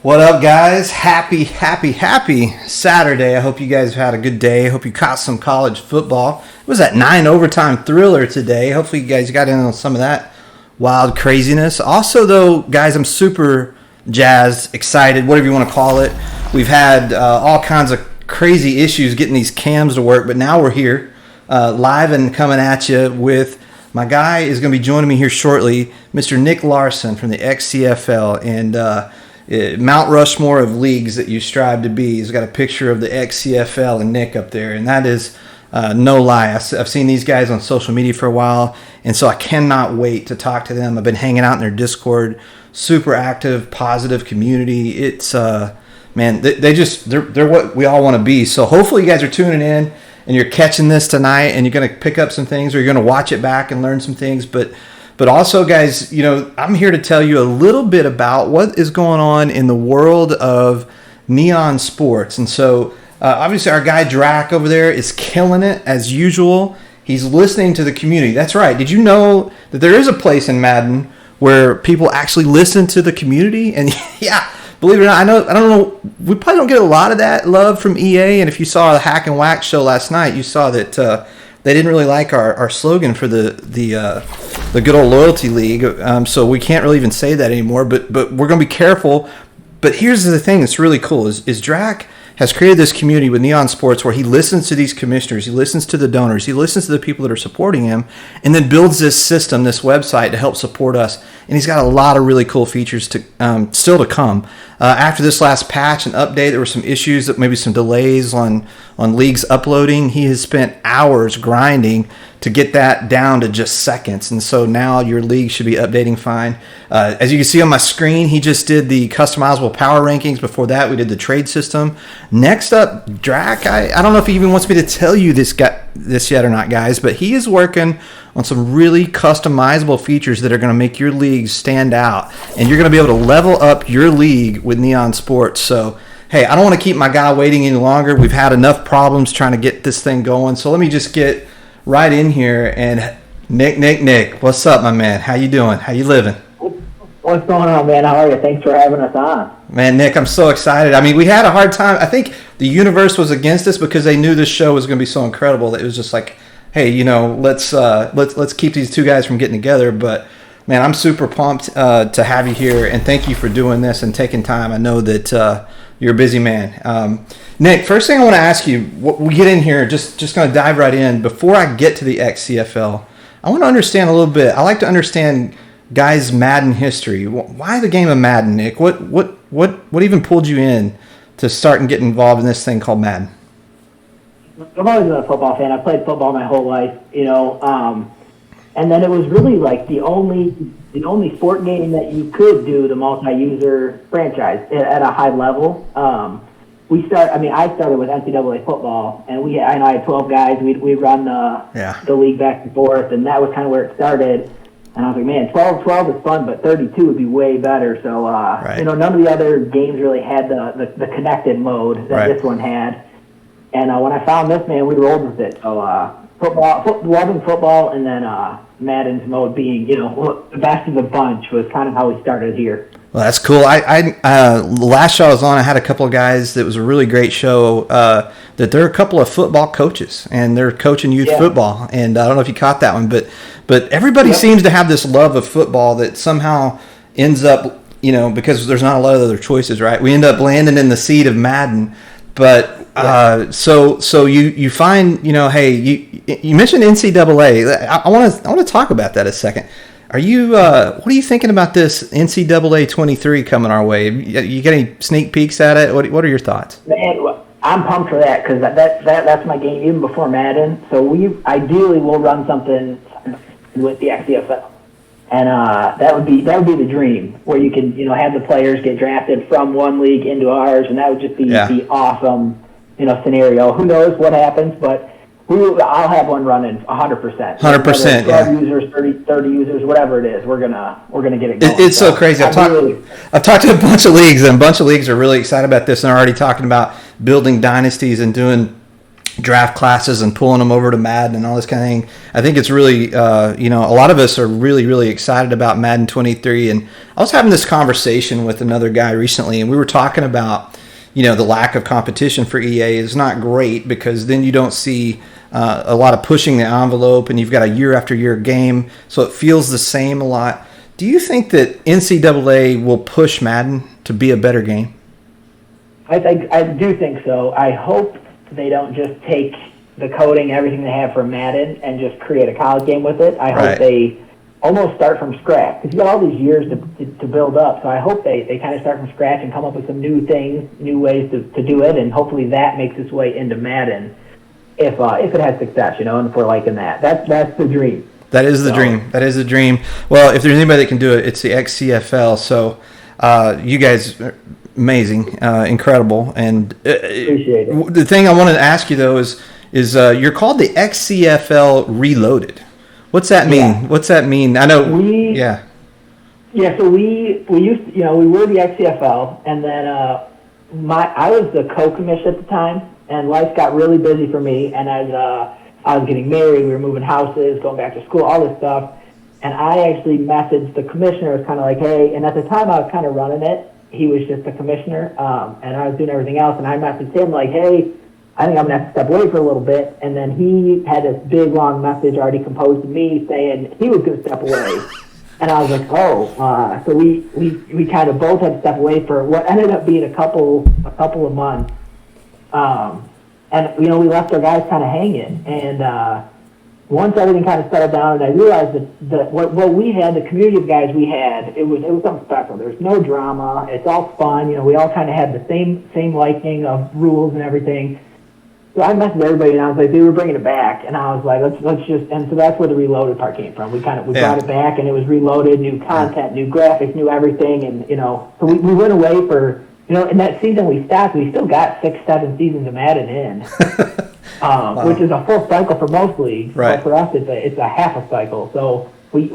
What up, guys? Happy Saturday. I hope you guys have had a good day. I hope you caught some college football. It was that 9 overtime thriller today. Hopefully you guys got in on some of that wild craziness. Also, though, guys, I'm super jazzed, excited, whatever you want to call it. We've had all kinds of crazy issues getting these cams to work, but now we're here live and coming at you with my guy is going to be joining me here shortly, Mr. Nick Larson from the XCFL and Mount Rushmore of leagues that you strive to be. He's got a picture of the XCFL and Nick up there, and that is no lie. I've seen these guys on social media for a while, and so I cannot wait to talk to them. I've been hanging out in their Discord, super active, positive community. It's man, they're what we all want to be. So hopefully you guys are tuning in and you're catching this tonight, and you're going to pick up some things, or you're going to watch it back and learn some things. But also, guys, you know, I'm here to tell you a little bit about what is going on in the world of neon sports. And so, obviously, our guy Drac over there is killing it as usual. He's listening to the community. That's right. Did you know that there is a place in Madden where people actually listen to the community? And yeah, believe it or not, I don't know. We probably don't get a lot of that love from EA. And if you saw the Hack and Whack show last night, you saw that they didn't really like our slogan for the good old loyalty league. So we can't really even say that anymore. But we're going to be careful. But here's the thing that's really cool is Drac has created this community with Neon Sports where he listens to these commissioners, he listens to the donors, he listens to the people that are supporting him, and then builds this system, this website to help support us. And he's got a lot of really cool features to still to come. After this last patch and update, there were some issues, that maybe some delays on leagues uploading. He has spent hours grinding to get that down to just seconds. And so now your league should be updating fine. As you can see on my screen, he just did the customizable power rankings. Before that, we did the trade system. Next up, Drac, I don't know if he even wants me to tell you this yet or not, guys, but he is working on some really customizable features that are going to make your league stand out. And you're going to be able to level up your league with Neon Sports. So, hey, I don't want to keep my guy waiting any longer. We've had enough problems trying to get this thing going. So let me just get right in here. And Nick, what's up, my man? How you doing? How you living? What's going on, man? How are you? Thanks for having us on. Man, Nick, I'm so excited. I mean, we had a hard time. I think the universe was against us because they knew this show was going to be so incredible that it was just like, hey, you know, let's keep these two guys from getting together. But man, I'm super pumped to have you here, and thank you for doing this and taking time. I know that you're a busy man. Nick, first thing I want to ask you, we get in here, just going to dive right in. Before I get to the XCFL, I want to understand a little bit. I like to understand guys' Madden history. Why the game of Madden, Nick? What even pulled you in to start and get involved in this thing called Madden? I've always been a football fan. I played football my whole life, you know, and then it was really like the only sport game that you could do the multi-user franchise at a high level. I started with NCAA football, and I had 12 guys. We'd run the league back and forth, and that was kind of where it started. And I was like, man, 12 is fun, but 32 would be way better. So, right. You know, none of the other games really had the connected mode that this one had. And when I found this, man, we rolled with it. So, loving football, and then Madden's mode being, you know, the best of the bunch was kind of how we started here. Well, that's cool. Last show I was on, I had a couple of guys that was a really great show, that they're a couple of football coaches, and they're coaching youth football. And I don't know if you caught that one, but everybody seems to have this love of football that somehow ends up, you know, because there's not a lot of other choices, right? We end up landing in the seed of Madden. But so you find, you know, hey, you mentioned NCAA. I want to talk about that a second. Are you what are you thinking about this NCAA 23 coming our way? You get any sneak peeks at it? What are your thoughts? Man, I'm pumped for that because that's my game even before Madden. So we ideally will run something with the XCFL, and that would be the dream where you can, you know, have the players get drafted from one league into ours, and that would just be the awesome, you know, scenario. Who knows what happens, but I'll have one running 100%. 100%, 12 users, 30 users, whatever it is, we're gonna get it going. It's so crazy. I've talked to a bunch of leagues, and a bunch of leagues are really excited about this, and are already talking about building dynasties and doing draft classes and pulling them over to Madden and all this kind of thing. I think it's really, a lot of us are really, really excited about Madden 23. And I was having this conversation with another guy recently, and we were talking about, the lack of competition for EA is not great because then you don't see a lot of pushing the envelope, and you've got a year after year game, so it feels the same a lot. Do you think that NCAA will push Madden to be a better game? I do think so. I hope they don't just take the coding, everything they have for Madden, and just create a college game with it. I hope they almost start from scratch, because you got all these years to build up. So I hope they kind of start from scratch and come up with some new things, new ways to do it, and hopefully that makes its way into Madden if it has success, and if we're liking that. That's the dream. That is the dream. That is the dream. Well, if there's anybody that can do it, it's the XCFL. So you guys are amazing, incredible. And appreciate it. The thing I wanted to ask you, though, is you're called the XCFL Reloaded. What's that mean? Yeah. What's that mean? I know. Yeah, so we used to, we were the XCFL, and then I was the co-commission at the time, and life got really busy for me, and as I was getting married, we were moving houses, going back to school, all this stuff, and I actually messaged the commissioner. It was kind of like, hey, and at the time I was kind of running it. He was just the commissioner, and I was doing everything else, and I messaged him like, hey, I think I'm going to have to step away for a little bit. And then he had this big, long message already composed to me saying he was going to step away. And I was like, so we kind of both had to step away for what ended up being a couple of months. And, we left our guys kind of hanging. And once everything kind of settled down, and I realized that what we had, the community of guys we had, it was something special. There's no drama. It's all fun. We all kind of had the same liking of rules and everything. So I messaged everybody, and I was like, dude, we're bringing it back. And I was like, let's just, and so that's where the reloaded part came from. We brought it back, and it was reloaded, new content, new graphics, new everything. And, so we went away for, in that season we stopped, we still got 6-7 seasons of Madden in, which is a full cycle for most leagues. Right. But for us, it's a half a cycle. So we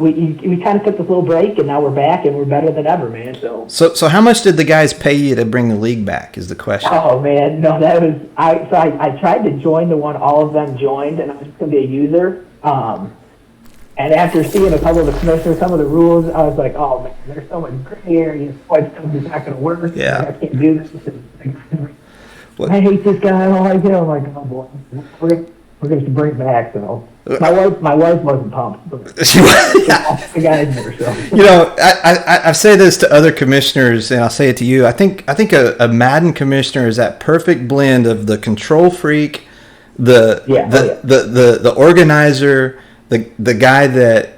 kind of took this little break, and now we're back, and we're better than ever, man. So how much did the guys pay you to bring the league back is the question. Oh, man, no, that was – I tried to join the one all of them joined, and I was just going to be a user. And after seeing a couple of the commissioners, some of the rules, I was like, oh, man, there's so much gray area. It's not going to work. Yeah. I can't do this. I hate this guy. I don't like him. I'm like, oh, boy, we're going to bring it back, so – My wife wasn't pumped. But She was. the guys there, so. I say this to other commissioners, and I'll say it to you. I think a Madden commissioner is that perfect blend of the control freak, the organizer, the guy that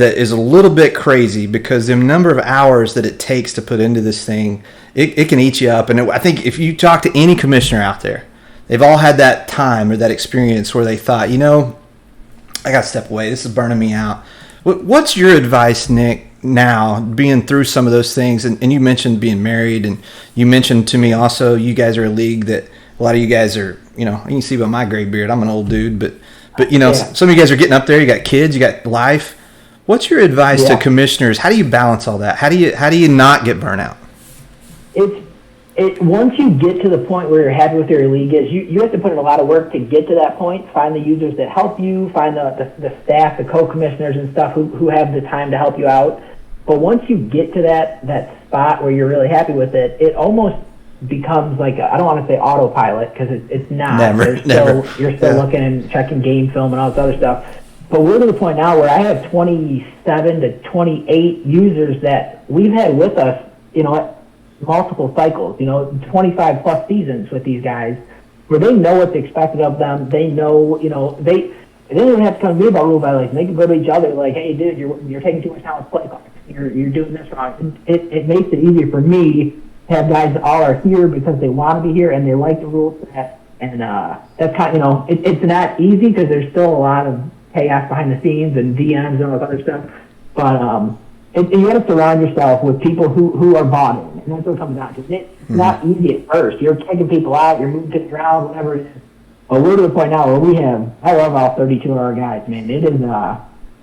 is a little bit crazy, because the number of hours that it takes to put into this thing, it can eat you up. And I think if you talk to any commissioner out there, they've all had that time or that experience where they thought, I got to step away. This is burning me out. What's your advice, Nick, now, being through some of those things? And you mentioned being married, and you mentioned to me also you guys are a league that a lot of you guys are, you can see by my gray beard, I'm an old dude, but some of you guys are getting up there. You got kids, you got life. What's your advice to commissioners? How do you balance all that? How do you not get burnt out? Once you get to the point where you're happy with your league is, you have to put in a lot of work to get to that point. Find the users that help you, find the staff, the co-commissioners and stuff who have the time to help you out. But once you get to that spot where you're really happy with it, it almost becomes like I don't want to say autopilot, because it's not. You're still looking and checking game film and all this other stuff. But we're to the point now where I have 27 to 28 users that we've had with us, multiple cycles, 25 plus seasons with these guys, where they know what's expected of them. They know, they don't even have to come to me about rule violations. They can go to each other like, hey, dude, you're taking too much time with play clock. You're doing this wrong. It makes it easier for me to have guys that all are here because they want to be here and they like the rules set. And that's kind of, it's not easy because there's still a lot of chaos behind the scenes and DMs and all that other stuff. But you got to surround yourself with people who are bought in. And that's what it comes down to. It's not easy at first. You're taking people out, you're moving things around, whatever it is. But we're to the point now where I love all 32 of our guys, man. It is,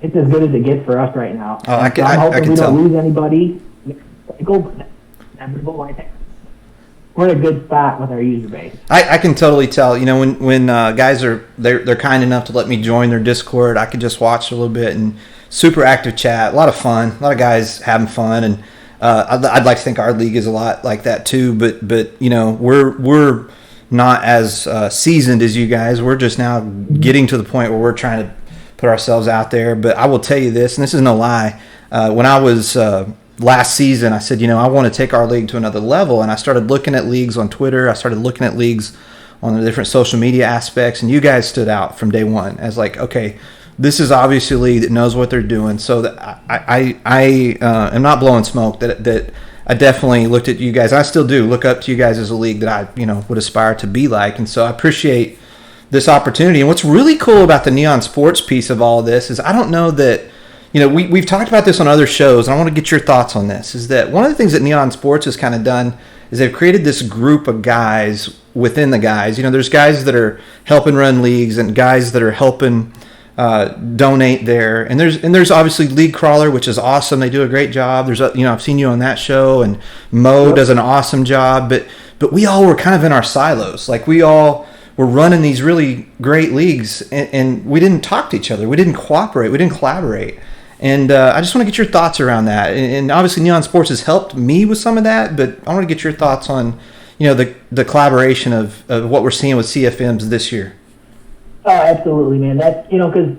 it's as good as it gets for us right now. Oh, I'm hoping we don't lose anybody. Inevitable, I think. we're in a good spot with our user base. I can totally tell. You know, when guys they're kind enough to let me join their Discord, I can just watch a little bit and super active chat, a lot of fun, a lot of guys having fun, and I'd like to think our league is a lot like that too. But you know, we're not as seasoned as you guys. We're just now getting to the point where we're trying to put ourselves out there. But I will tell you this, and this is no lie. When I was last season, I said, you know, I want to take our league to another level, and I started looking at leagues on Twitter. I started looking at leagues on the different social media aspects, and you guys stood out from day one as like, okay, this is obviously a league that knows what they're doing. So that I am not blowing smoke. That I definitely looked at you guys. I still do look up to you guys as a league that I would aspire to be like, and so I appreciate this opportunity. And what's really cool about the Neon Sports piece of all of this is I don't know that. You know, we've talked about this on other shows, and I want to get your thoughts on this, is that one of the things that Neon Sports has kind of done is they've created this group of guys within the guys. You know, there's guys that are helping run leagues and guys that are helping donate there. And there's obviously League Crawler, which is awesome. They do a great job. There's I've seen you on that show, and Mo does an awesome job. But we all were kind of in our silos. Like we all were running these really great leagues, and we didn't talk to each other. We didn't cooperate. We didn't collaborate. And I just want to get your thoughts around that. And obviously Neon Sports has helped me with some of that, but I want to get your thoughts on, the collaboration of what we're seeing with CFMs this year. Oh, absolutely, man. That's, because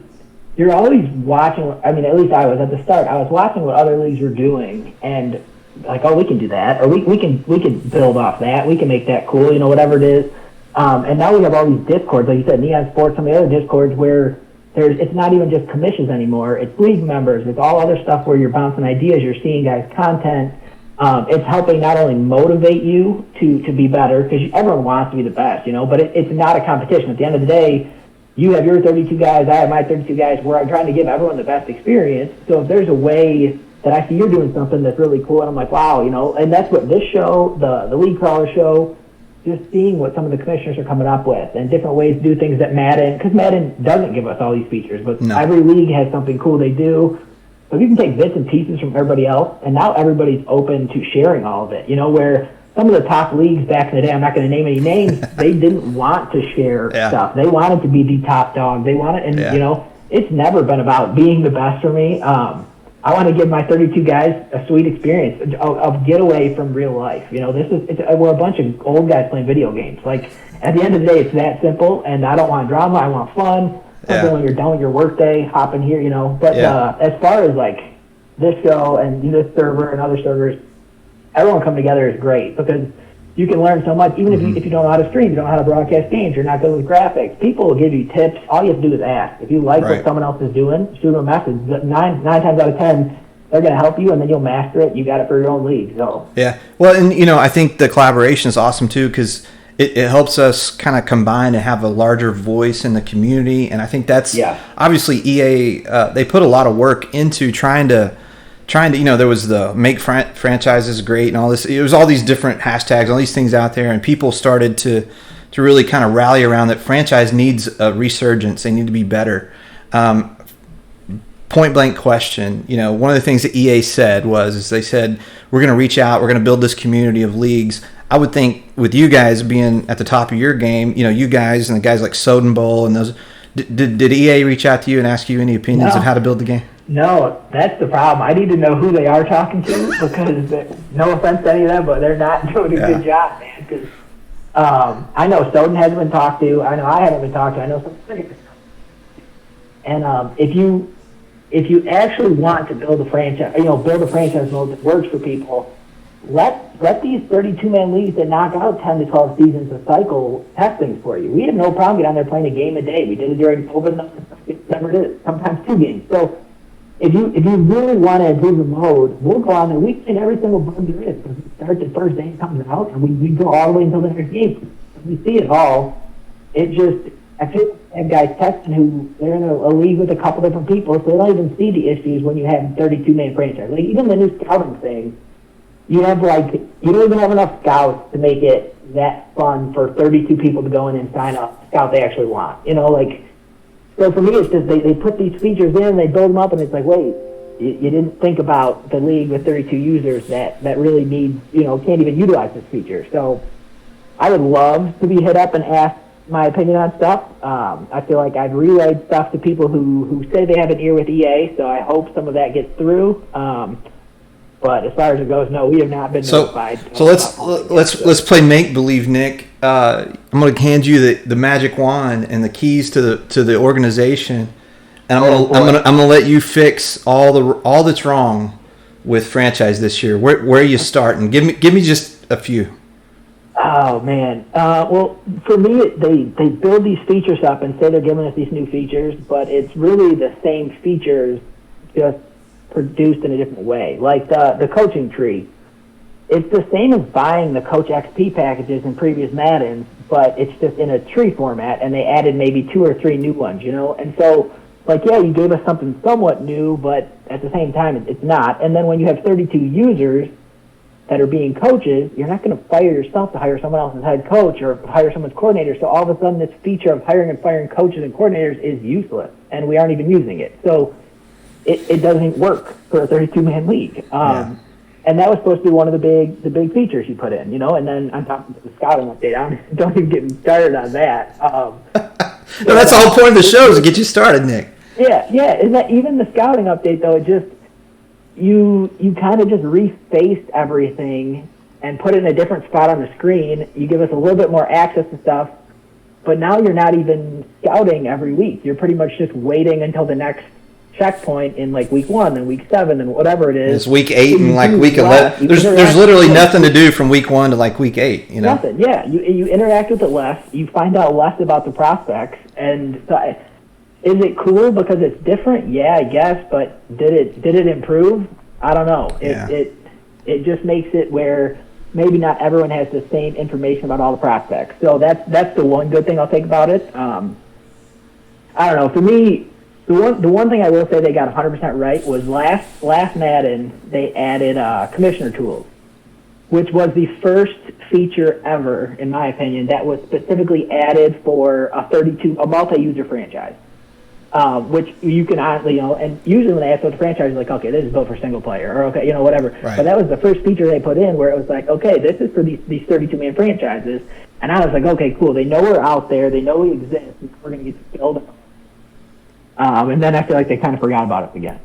you're always watching. I mean, at least I was at the start. I was watching what other leagues were doing, and like, oh, we can do that, or we can build off that. We can make that cool, whatever it is. And now we have all these Discords, like you said, Neon Sports, some of the other Discords where it's not even just commissions anymore. It's league members. It's all other stuff where you're bouncing ideas. You're seeing guys' content. It's helping not only motivate you to be better, because everyone wants to be the best, but it's not a competition. At the end of the day, you have your 32 guys, I have my 32 guys, where I'm trying to give everyone the best experience. So if there's a way that I see you're doing something that's really cool, and I'm like, wow, and that's what this show, the League Crawler show, just seeing what some of the commissioners are coming up with and different ways to do things that Madden, because Madden doesn't give us all these features, but every league has something cool they do. So if you can take bits and pieces from everybody else, and now everybody's open to sharing all of it, where some of the top leagues back in the day, I'm not going to name any names, they didn't want to share stuff. They wanted to be the top dog. They wanted, and it's never been about being the best for me. I want to give my 32 guys a sweet experience, a getaway from real life. We're a bunch of old guys playing video games. Like, at the end of the day, it's that simple, and I don't want drama. I want fun. Something when you're done with your workday, hop in here, But as far as, like, this show and this server and other servers, everyone coming together is great because you can learn so much. Even if you don't know how to stream, you don't know how to broadcast games, you're not good with graphics. People will give you tips. All you have to do is ask. If you like what someone else is doing, shoot them a message. Nine times out of 10, they're going to help you, and then you'll master it. You got it for your own league. So well, and I think the collaboration is awesome too because it helps us kind of combine and have a larger voice in the community. And I think that's obviously EA. They put a lot of work into trying to there was the make franchises great and all this. It was all these different hashtags, all these things out there, and people started to really kind of rally around that franchise needs a resurgence. They need to be better. Point blank question. One of the things that EA said was they said, we're going to reach out, we're going to build this community of leagues. I would think with you guys being at the top of your game, you guys and the guys like Soden Bowl and those, did EA reach out to you and ask you any opinions of how to build the game? No, that's the problem. I need to know who they are talking to because, no offense to any of them, but they're not doing a good job, man. Because I know Soden hasn't been talked to. I know I haven't been talked to. I know some. And if you actually want to build a franchise, build a franchise mode that works for people, let these 32-man leagues that knock out 10 to 12 seasons a cycle test things for you. We have no problem getting on there playing a game a day. We did it during COVID, whatever it is, sometimes 2 games. So if you really want to improve the mode, we'll go on there. We play every single bug there is. We start the first day it comes out, and we go all the way until the next game. We see it all. I feel like I have guys testing who they're in a league with a couple different people, so they don't even see the issues when you have 32-man franchise. Like, even the new scouting thing, you don't even have enough scouts to make it that fun for 32 people to go in and sign up, scout they actually want. So for me, it's just they put these features in, they build them up, and it's like, wait, you didn't think about the league with 32 users that really need, can't even utilize this feature. So I would love to be hit up and asked my opinion on stuff. I feel like I've relayed stuff to people who say they have an ear with EA, so I hope some of that gets through. But as far as it goes, no, we have not been notified. So let's play make believe, Nick. I'm going to hand you the magic wand and the keys to the organization, and I'm going to let you fix all that's wrong with franchise this year. Where are you starting? Give me just a few. Oh man. Well, for me, they build these features up and say they're giving us these new features, but it's really the same features, just produced in a different way. Like the coaching tree, it's the same as buying the Coach XP packages in previous Maddens, but it's just in a tree format, and they added maybe 2 or 3 new ones, And so, like, yeah, you gave us something somewhat new, but at the same time, it's not. And then when you have 32 users that are being coaches, you're not going to fire yourself to hire someone else's head coach or hire someone's coordinator. So all of a sudden, this feature of hiring and firing coaches and coordinators is useless, and we aren't even using it. So it doesn't work for a 32-man league. And that was supposed to be one of the big features you put in, And then on top of the scouting update, don't even get me started on that. No, that's the whole point of the show is to get you started, Nick. Yeah. Is that even the scouting update though? It just you kind of just refaced everything and put it in a different spot on the screen. You give us a little bit more access to stuff, but now you're not even scouting every week. You're pretty much just waiting until the next checkpoint in like week 1 and week 7 and whatever it is. It's week 8 and like week 11. There's literally nothing to do from week 1 to like week 8. Nothing. Yeah, you interact with it less. You find out less about the prospects, and so is it cool because it's different? Yeah, I guess. But did it improve? I don't know. It just makes it where maybe not everyone has the same information about all the prospects. So that's the one good thing I'll take about it. I don't know. For me, the one thing I will say they got 100% right was last Madden they added commissioner tools, which was the first feature ever, in my opinion, that was specifically added for a multi-user franchise. Which you can honestly, and usually when they ask about the franchise, like, okay, this is built for single player, or okay, whatever. Right. But that was the first feature they put in where it was like, okay, this is for these 32-man franchises. And I was like, okay, cool. They know we're out there. They know we exist. We're going to get skilled. And then I feel like they kind of forgot about it again.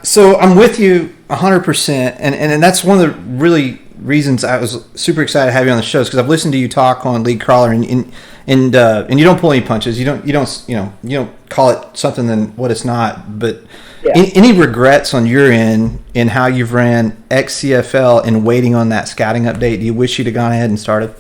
So, I'm with you 100%, and that's one of the really reasons I was super excited to have you on the show, because I've listened to you talk on League Crawler, and you don't pull any punches. You don't call it something than what it's not. But any regrets on your end in how you've ran XCFL and waiting on that scouting update? Do you wish you'd have gone ahead and started?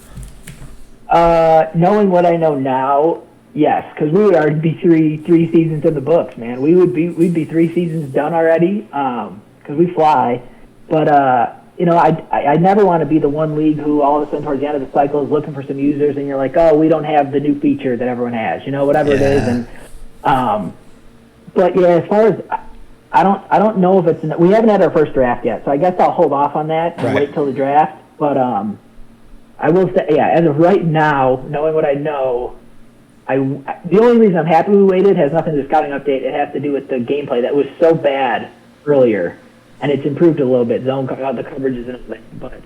Knowing what I know now, yes, because we would already be three seasons in the books, man. We'd be 3 seasons done already, because we fly. But I never want to be the one league who all of a sudden towards the end of the cycle is looking for some users, and you're like, oh, we don't have the new feature that everyone has, whatever it is. And but yeah, as far as I don't know if it's we haven't had our first draft yet, so I guess I'll hold off on that and wait till the draft. But I will say, as of right now, knowing what I know, the only reason I'm happy we waited has nothing to do with scouting update. It has to do with the gameplay that was so bad earlier, and it's improved a little bit. The coverages and everything. But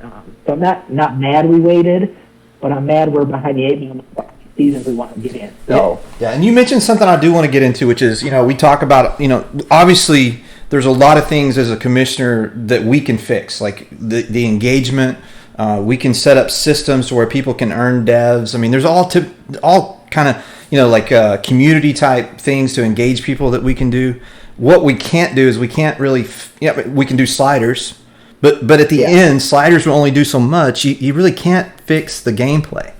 so I'm not mad we waited, but I'm mad we're behind the 8 million seasons we want to get in. So and you mentioned something I do want to get into, which is we talk about obviously there's a lot of things as a commissioner that we can fix, like the engagement. We can set up systems where people can earn devs. I mean, there's all kind of community type things to engage people that we can do. What we can't do is we can't really we can do sliders, but at the end, sliders will only do so much. You really can't fix the gameplay.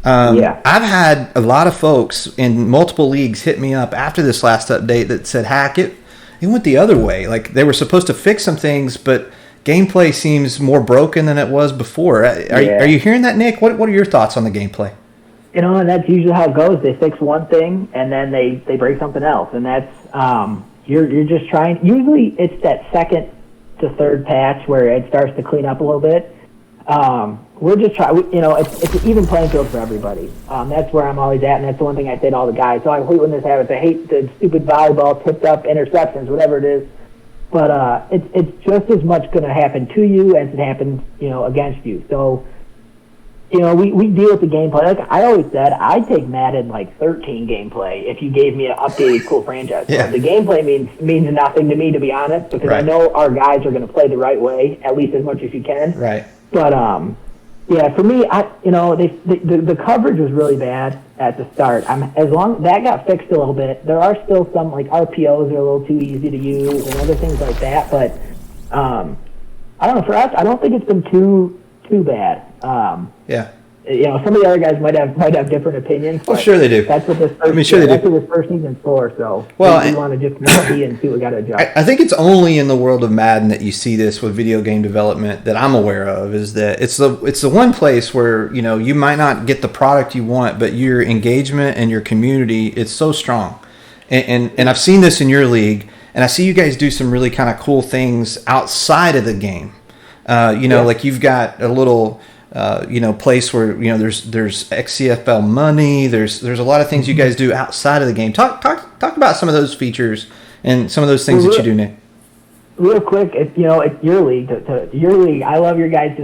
I've had a lot of folks in multiple leagues hit me up after this last update that said, "Hack it went the other way. Like they were supposed to fix some things, but gameplay seems more broken than it was before." Are you hearing that, Nick? What are your thoughts on the gameplay? And that's usually how it goes. They fix one thing and then they break something else, and that's you're just trying. Usually it's that second to third patch where it starts to clean up a little bit. We're just trying. It's an even playing field for everybody. That's where I'm always at, and that's the one thing I say to all the guys. So I hate when this happens. I hate the stupid volleyball tipped up interceptions, whatever it is. But it's just as much going to happen to you as it happens, against you. So we deal with the gameplay. Like I always said, I'd take Madden like 13 gameplay if you gave me an updated cool franchise. Yeah. The gameplay means nothing to me, to be honest, because I know our guys are going to play the right way, at least as much as you can. Right. But yeah, for me, the coverage was really bad at the start. As long that got fixed a little bit, there are still some like RPOs are a little too easy to use and other things like that. But I don't know. For us, I don't think it's been too bad. Yeah. Some of the other guys might have different opinions. Well, sure they do. That's what this they that's do. what this first season's for. So we want to just see and see what we got to adjust. I think it's only in the world of Madden that you see this with video game development that I'm aware of. Is that it's the one place where you might not get the product you want, but your engagement and your community, it's so strong. And I've seen this in your league, and I see you guys do some really kind of cool things outside of the game. Like you've got a little place where there's XCFL money. There's a lot of things you guys do outside of the game. Talk about some of those features and some of those things that you do, Nick. Real quick, it's your league. Your league, I love your guys'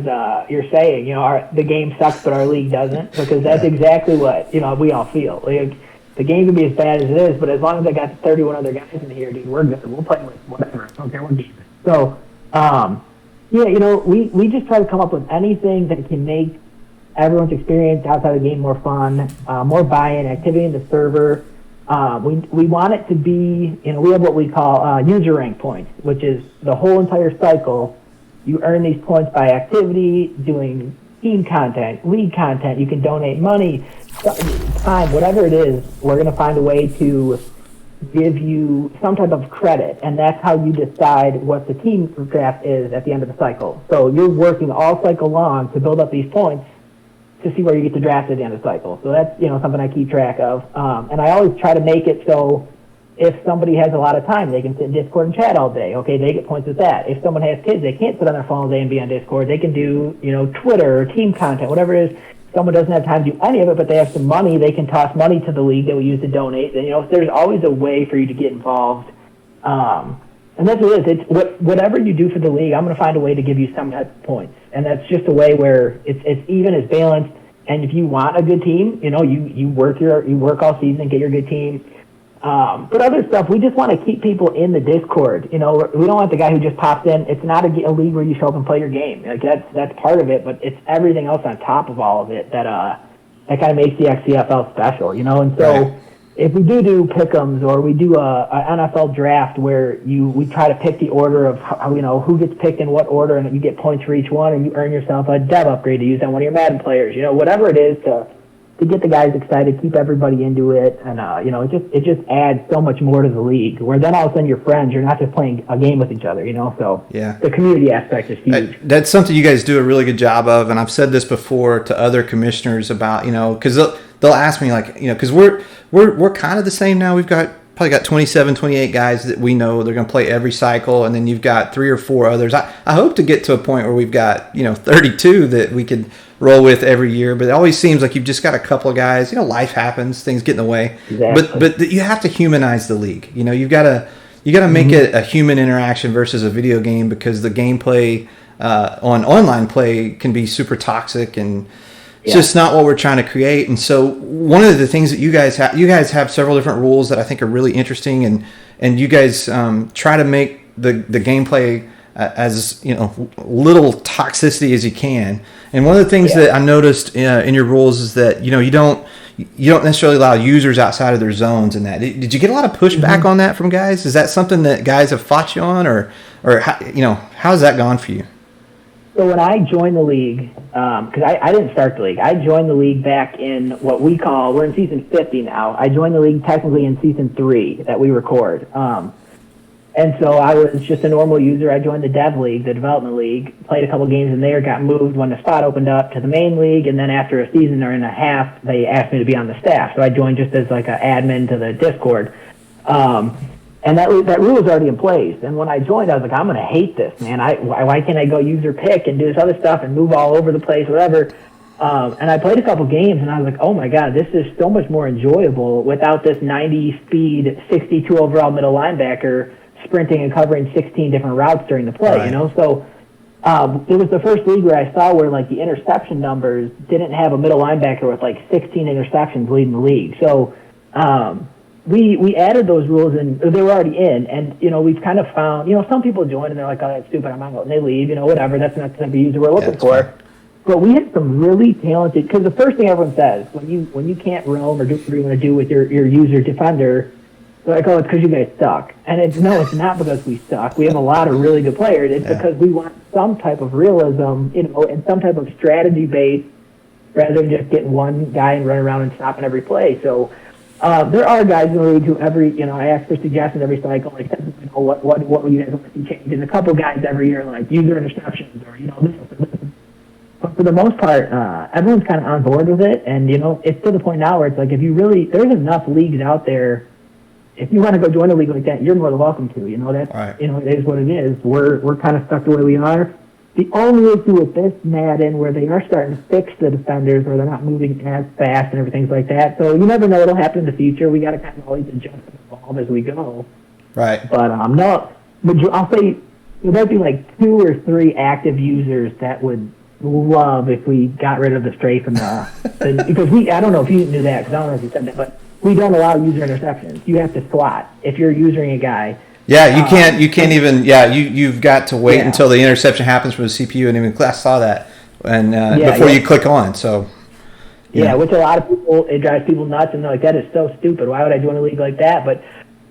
you're saying the game sucks, but our league doesn't, because that's exactly what we all feel. Like the game can be as bad as it is, but as long as I got 31 other guys in here, dude, we're good. We'll play with whatever. Okay, we're good. So. We just try to come up with anything that can make everyone's experience outside the game more fun, more buy-in, activity in the server. We want it to be, we have what we call user rank points, which is the whole entire cycle. You earn these points by activity, doing team content, league content. You can donate money, time, whatever it is. We're going to find a way to give you some type of credit, and that's how you decide what the team draft is at the end of the cycle. So you're working all cycle long to build up these points to see where you get to draft at the end of the cycle. So that's something I keep track of, and I always try to make it so if somebody has a lot of time, they can sit in Discord and chat all day. Okay, they get points with that. If someone has kids, they can't sit on their phone all day and be on Discord. They can do Twitter or team content, whatever it is. Someone doesn't have time to do any of it, but they have some money, they can toss money to the league that we use to donate. And, there's always a way for you to get involved. And that's what it is. It's whatever you do for the league, I'm going to find a way to give you some type of points. And that's just a way where it's even, it's balanced. And if you want a good team, you work all season and get your good team. But other stuff, we just want to keep people in the Discord. We don't want the guy who just pops in. It's not a league where you show up and play your game. Like that's part of it, but it's everything else on top of all of it that kind of makes the XCFL special. And so if we do pick'ems or we do a NFL draft where we try to pick the order of how, who gets picked in what order, and you get points for each one, and you earn yourself a dev upgrade to use on one of your Madden players. Whatever it is to get the guys excited, keep everybody into it, and it just adds so much more to the league. Where then all of a sudden you're friends, you're not just playing a game with each other, So the community aspect is huge. That's something you guys do a really good job of, and I've said this before to other commissioners about because they'll ask me because we're kind of the same now. We've probably got 27, 28 guys that we know they're going to play every cycle, and then you've got 3 or 4 others. I hope to get to a point where we've got 32 that we could roll with every year, but it always seems like you've just got a couple of guys. Life happens, things get in the way. Exactly. But you have to humanize the league. You've got to make it a human interaction versus a video game, because the gameplay on online play can be super toxic, and it's just not what we're trying to create. And so one of the things that you guys have several different rules that I think are really interesting, and you guys try to make the gameplay as little toxicity as you can. And one of the things that I noticed in your rules is that you don't necessarily allow users outside of their zones. And that did you get a lot of pushback on that from guys? Is that something that guys have fought you on, or how's that gone for you? So when I joined the league, because I didn't start the league, I joined the league back in what we call, we're in season 50 now. I joined the league technically in season 3 that we record. And so I was just a normal user. I joined the dev league, the development league, played a couple games in there, got moved when the spot opened up to the main league, and then after a season and a half, they asked me to be on the staff. So I joined just as like an admin to the Discord. And that rule was already in place. And when I joined, I was like, I'm going to hate this, man. Why can't I go user pick and do this other stuff and move all over the place, whatever? And I played a couple games, and I was like, oh, my God, this is so much more enjoyable without this 90-speed, 62 overall middle linebacker sprinting and covering 16 different routes during the play, Right. So It was the first league where I saw where like the interception numbers didn't have a middle linebacker with like 16 interceptions leading the league. So we added those rules, and they were already in. And we've kind of found some people join and they're like, oh, that's stupid, I'm out, and they leave. Whatever. That's not the type of user we're looking for. Fine. But we had some really talented, because the first thing everyone says when you can't roam or do what you want to do with your user defender, they're like, oh, it's because you guys suck. And it's not because we suck. We have a lot of really good players. It's because we want some type of realism, and some type of strategy base, rather than just getting one guy and run around and stopping every play. So there are guys in the league who I ask for suggestions every cycle, like, what would you guys want to see change? And a couple guys every year, like user interceptions or this. But for the most part, everyone's kind of on board with it, and it's to the point now where it's like, there's enough leagues out there. If you want to go join a league like that, you're more than welcome to. That's right. It is what it is. We're kind of stuck the way we are. The only issue with this Madden, where they are starting to fix the defenders, where they're not moving as fast and everything like that. So you never know what'll happen in the future. We got to kind of always adjust and evolve as we go. Right. But no, I'll say there might be like 2 or 3 active users that would love if we got rid of the strafe and because I don't know if you knew that, because I don't know if you said that, but we don't allow user interceptions. You have to swat if you're using a guy. Yeah, you can't even. Yeah, you've got to wait until the interception happens from the CPU, and even class saw that, and before you click on. So. Which a lot of people, it drives people nuts, and they're like, that is so stupid. Why would I join a league like that? But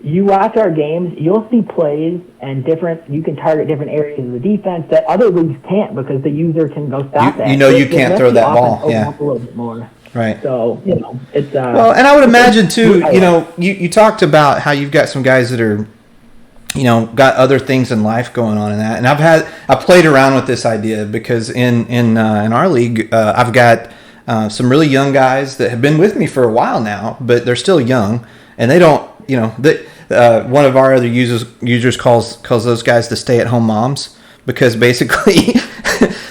you watch our games, you'll see plays and you can target different areas of the defense that other leagues can't, because the user can go stop that. You can't throw that ball. Yeah. Up a little bit more. Right. So, it's... well, and I would imagine, too, you talked about how you've got some guys that are, got other things in life going on in that. And I played around with this idea because in our league, I've got some really young guys that have been with me for a while now, but they're still young, and they don't, one of our other users calls those guys the stay-at-home moms, because basically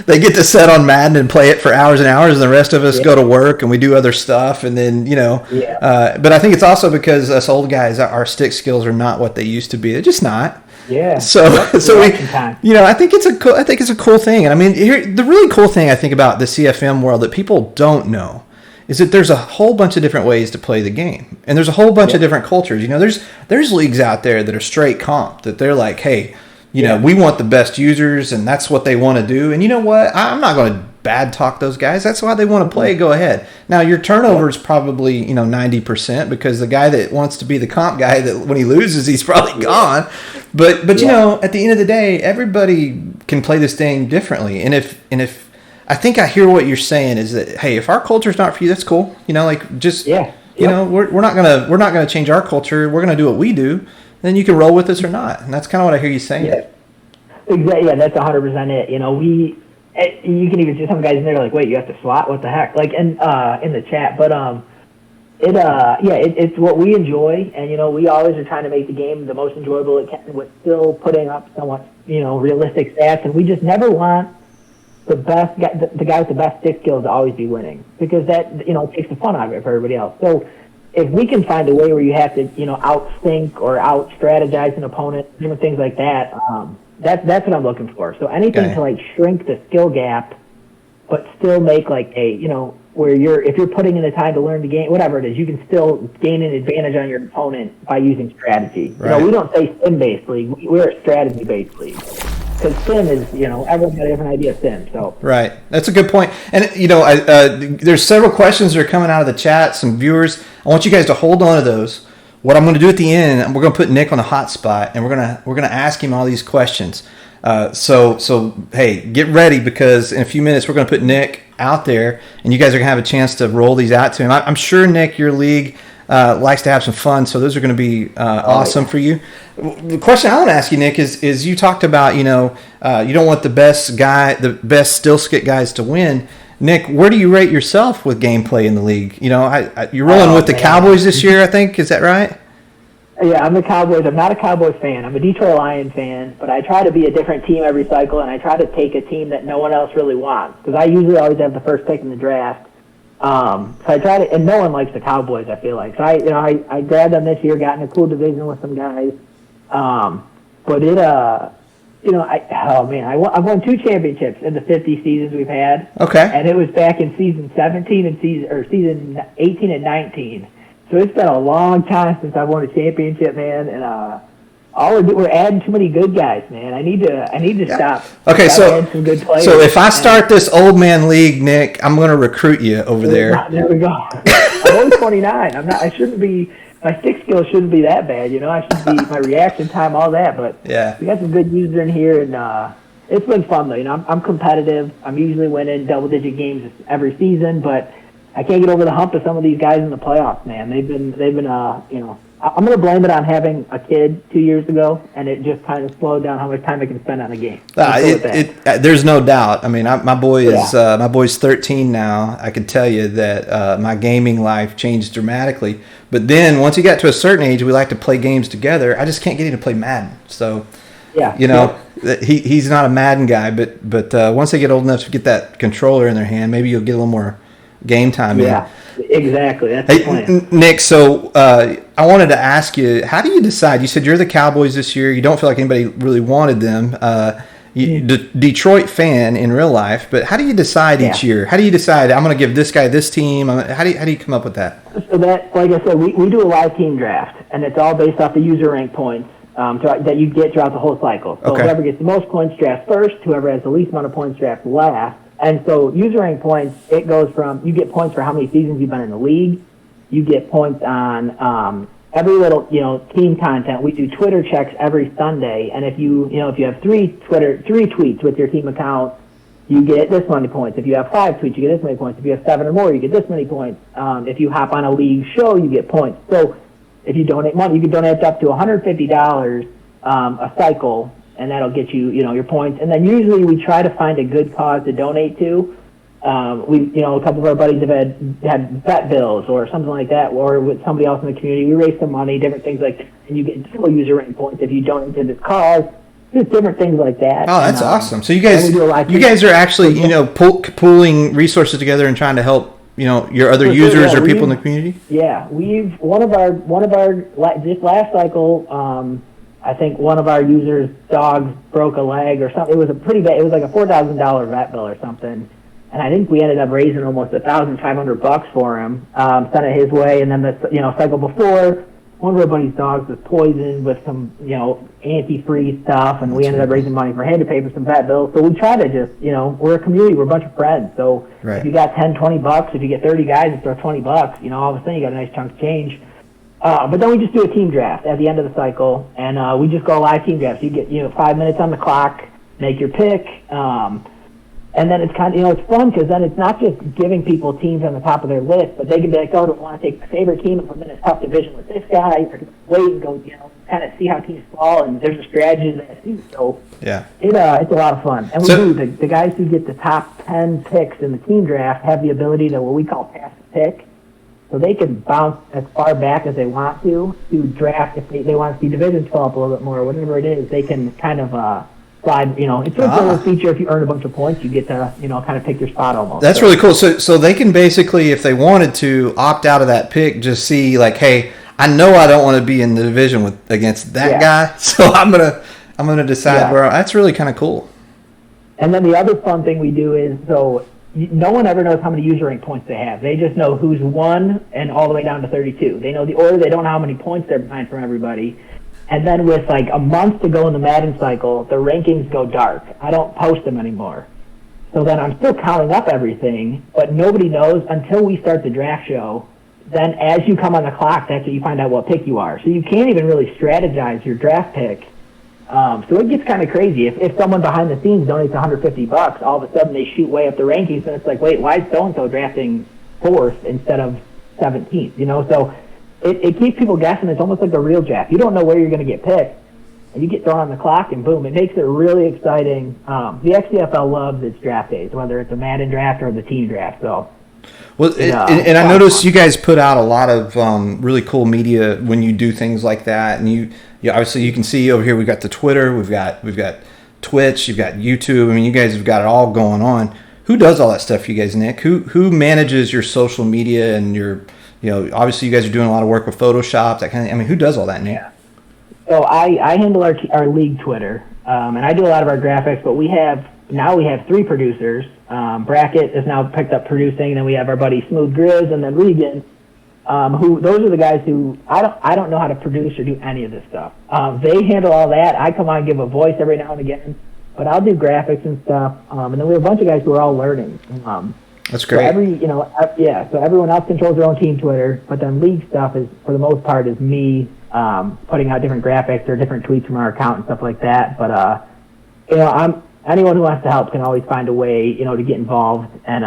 they get to sit on Madden and play it for hours and hours, and the rest of us go to work and we do other stuff, and then but I think it's also because us old guys, our stick skills are not what they used to be. They're just not. Yeah. So we, I think it's a cool thing. And I mean, the really cool thing I think about the CFM world that people don't know is that there's a whole bunch of different ways to play the game, and there's a whole bunch of different cultures. There's leagues out there that are straight comp, that they're like, hey, we want the best users, and that's what they want to do. And you know what? I'm not going to bad talk those guys. That's why they want to play. Go ahead. Now your turnover is probably 90%, because the guy that wants to be the comp guy, that when he loses he's probably gone. But at the end of the day, everybody can play this thing differently. And if I think I hear what you're saying is that, hey, if our culture's not for you, that's cool. We're not gonna change our culture. We're gonna do what we do. Then you can roll with us or not. And that's kind of what I hear you saying. Yeah, exactly. Yeah, that's 100% it. You can even see some guys in there like, wait, you have to swat? What the heck? Like in the chat, but it's what we enjoy, and we always are trying to make the game the most enjoyable it can, with still putting up somewhat realistic stats, and we just never want the best guy, the guy with the best stick skills, to always be winning, because that takes the fun out of it for everybody else. So if we can find a way where you have to out-think or out-strategize an opponent, different things like that, that's what I'm looking for. So anything to like shrink the skill gap, but still make like a where if you're putting in the time to learn the game, whatever it is, you can still gain an advantage on your opponent by using strategy. Right. We don't say sim-based league; we're a strategy-based league. Because sim is, everyone's got a different idea of sim. So right, that's a good point. And there's several questions that are coming out of the chat. Some viewers, I want you guys to hold on to those. What I'm going to do at the end, we're going to put Nick on the hot spot, and we're going to ask him all these questions. So hey, get ready, because in a few minutes we're going to put Nick out there, and you guys are going to have a chance to roll these out to him. I'm sure, Nick, your league likes to have some fun, so those are going to be awesome for you. The question I want to ask you, Nick, is you talked about you don't want the best still skit guys to win. Nick, where do you rate yourself with gameplay in the league? You're rolling with the Cowboys this year, I think. Is that right? Yeah, I'm the Cowboys. I'm not a Cowboys fan. I'm a Detroit Lions fan, but I try to be a different team every cycle, and I try to take a team that no one else really wants, because I usually always have the first pick in the draft. So I try to, and no one likes the Cowboys, I feel like. So I grabbed them this year, got in a cool division with some guys. But I've won 2 championships in the 50 seasons we've had. Okay. And it was back in season 17 and season 18 and 19. So it's been a long time since I've won a championship, man. And we're adding too many good guys, man. I need to stop. Okay, add some good players. So if I start this old man league, Nick, I'm going to recruit you over there. There we go. I'm only 29. I shouldn't be. My stick skills shouldn't be that bad, I should be my reaction time, all that. But yeah, we got some good users in here, and it's been fun though. I'm competitive. I'm usually winning double-digit games every season, but I can't get over the hump of some of these guys in the playoffs, man. They've been I'm going to blame it on having a kid 2 years ago, and it just kind of slowed down how much time I can spend on the game. There's no doubt. I mean, my boy's 13 now. I can tell you that my gaming life changed dramatically. But then once he got to a certain age, we like to play games together. I just can't get him to play Madden. So, he's not a Madden guy. But once they get old enough to get that controller in their hand, maybe you'll get a little more game time in. Yeah, exactly. That's the plan. Nick, so I wanted to ask you, how do you decide? You said you're the Cowboys this year. You don't feel like anybody really wanted them. Detroit fan in real life, but how do you decide each year? How do you decide, I'm going to give this guy this team? How do you come up with that? So that, like I said, we do a live team draft, and it's all based off the user rank points that you get throughout the whole cycle. So whoever gets the most points drafts first, whoever has the least amount of points drafts last. And so user rank points, it goes from, you get points for how many seasons you've been in the league. You get points on every little, team content. We do Twitter checks every Sunday. And if you have three tweets with your team account, you get this many points. If you have 5 tweets, you get this many points. If you have 7 or more, you get this many points. If you hop on a league show, you get points. So if you donate money, you can donate up to $150 a cycle, and that'll get you, your points. And then usually we try to find a good cause to donate to. A couple of our buddies have had vet bills or something like that, or with somebody else in the community. We raise some money, different things like that, and you get full user rank points if you donate to this cause. Just different things like that. Oh, that's awesome. So you guys are actually, pooling resources together and trying to help, your other users or people in the community. Yeah, one of our this last cycle. I think one of our users' dogs broke a leg or something. It was it was like a $4,000 vet bill or something. And I think we ended up raising almost $1,500 for him, sent it his way. And then the cycle before, one of our buddy's dogs was poisoned with some antifreeze stuff, and we ended up raising money for him to pay for some vet bills. So we try to just we're a community, we're a bunch of friends. So if you got $10-20, if you get 30 guys and throw $20, all of a sudden you got a nice chunk of change. But then we just do a team draft at the end of the cycle, and we just go live team drafts. You get 5 minutes on the clock, make your pick. And then it's kind of, it's fun because then it's not just giving people teams on the top of their list, but they can be like, oh, do I want to take my favorite team and put them in a tough division with this guy, or wait and go, kind of see how teams fall, and there's a strategy to that too. So it's a lot of fun. And the guys who get the top 10 picks in the team draft have the ability to what we call pass the pick. So they can bounce as far back as they want to draft if they want to see divisions fill up a little bit more, or whatever it is. They can kind of slide. It's a little feature. If you earn a bunch of points, you get to kind of pick your spot almost. That's really cool. So they can basically, if they wanted to, opt out of that pick. Just see like, hey, I know I don't want to be in the division against that guy, so I'm gonna decide where. That's really kind of cool. And then the other fun thing we do is no one ever knows how many user rank points they have. They just know who's won and all the way down to 32. They know the order. They don't know how many points they're behind from everybody. And then with like a month to go in the Madden cycle, the rankings go dark. I don't post them anymore. So then I'm still counting up everything, but nobody knows until we start the draft show. Then as you come on the clock, that's when you find out what pick you are. So you can't even really strategize your draft pick. So it gets kind of crazy. If someone behind the scenes donates $150, all of a sudden they shoot way up the rankings, and it's like, wait, why is so-and-so drafting 4th instead of 17th? So it keeps people guessing. It's almost like a real draft. You don't know where you're going to get picked, and you get thrown on the clock, and boom, it makes it really exciting. The XCFL loves its draft days, whether it's a Madden draft or the team draft. So. Well, and I noticed you guys put out a lot of really cool media when you do things like that, and you obviously you can see over here we've got the Twitter, we've got Twitch, you've got YouTube. I mean, you guys have got it all going on. Who does all that stuff for you guys, Nick? Who manages your social media and your obviously you guys are doing a lot of work with Photoshop, that kind of. I mean, who does all that, Nick? So I handle our league Twitter, and I do a lot of our graphics. But we have 3 producers. Brackett is now picked up producing, and then we have our buddy Smooth Grizz, and then Regan. Who those are the guys who I don't know how to produce or do any of this stuff. They handle all that. I come on and give a voice every now and again, but I'll do graphics and stuff. And then we have a bunch of guys who are all learning. That's great. So everyone else controls their own team Twitter, but then league stuff is for the most part is me putting out different graphics or different tweets from our account and stuff like that. But anyone who wants to help can always find a way to get involved, and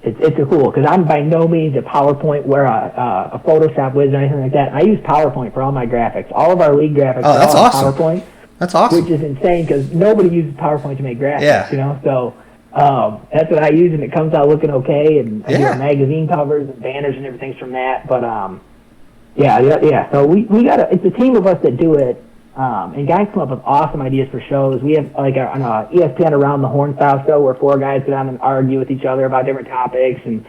it's cool because I'm by no means a PowerPoint where a Photoshop whiz or anything like that. I use PowerPoint for all my graphics. All of our league graphics are all awesome. PowerPoint. That's awesome. Which is insane because nobody uses PowerPoint to make graphics. Yeah. So that's what I use, and it comes out looking okay. And I do magazine covers and banners and everything from that. But So we got it's a team of us that do it. And guys come up with awesome ideas for shows. We have on ESPN Around the Horn style show where 4 guys get on and argue with each other about different topics, and